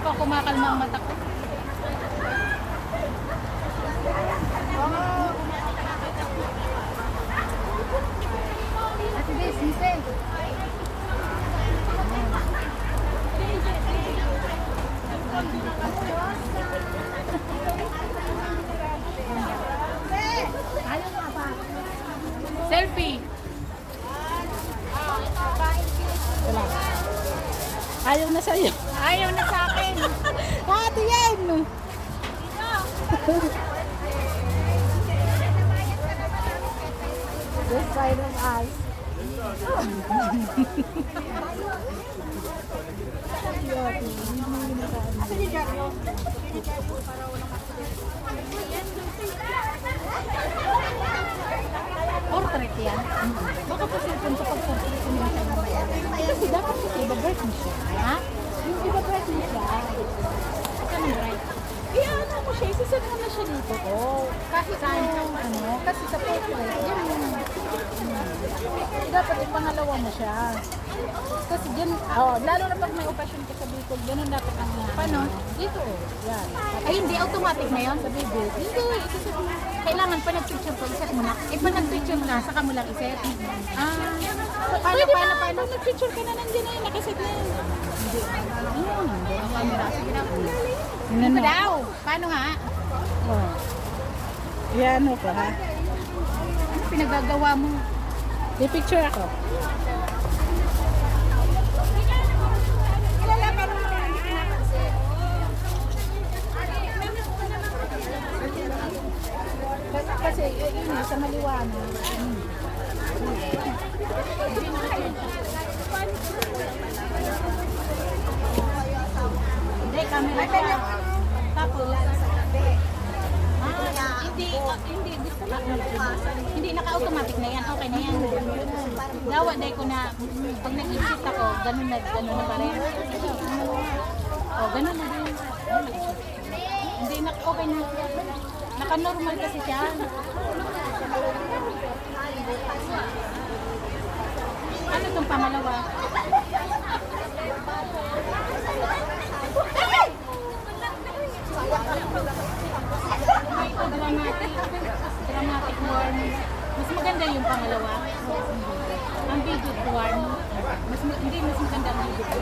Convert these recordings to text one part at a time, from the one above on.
pa kumakalma ang mata ko. Ate Bes, sise. Ayaw mo pa. Selfie. Wala. Ayaw na sa'yo. Ayaw na sa akin. Ate yan! This side of us. Portrait yan. Baka pa cellphone sa pag-portrait ko naman tayo mamaya. Kasi dapat kasi iba-bright mo siya. Ha? Yung iba-bright mo siya. Saan ang bright? Ano mo siya, isiset mo na siya dito ko. Kahit Saan? kasi sa portrait, yan yung dapat ipangalawa mo siya. Kasi dyan, lalo na pag may occasion ka sa Bicol, ganun dapat ang Paano? dito, yan. Ay, hindi automatic na yun. Sa bibig. Hindi, isiset mo. Kailangan pa nag-picture ko, iset mo na. Eh, pa nag-picture na, saka mo lang iset. Ah, Pwede paano? Nag-picture ka na nandiyan na yun, nakaset na yun. Ang camera. Sige na. Ano Ano daw? Paano nga? Oh. Yan mo pa, ha? Ano pinagagawa mo? I-picture ako. Kasi yun sa maliwanag. Hindi, camera siya. Tapos, hindi naka-automatic na yan. Okay na yan. Dawa, dahil ko na, pag nag-isip ako, ganun na pa rin. O, ganun na din. Hindi na, okay na. Naka-normal kasi siya. Ano itong pangalawa? Dramatic warm. Mas maganda yung pangalawa. Ang video warm. Hindi mas maganda ang video.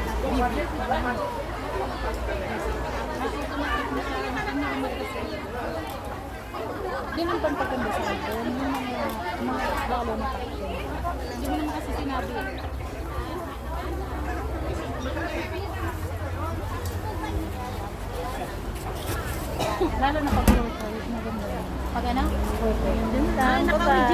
Yun ang pampaganda sa akin. Yung mga lalo na picture. Hindi mo naman kasi sinabi. Lalo na pag-portrait, maganda yun. Pag ano? Portrait. Yun lang. Naka-video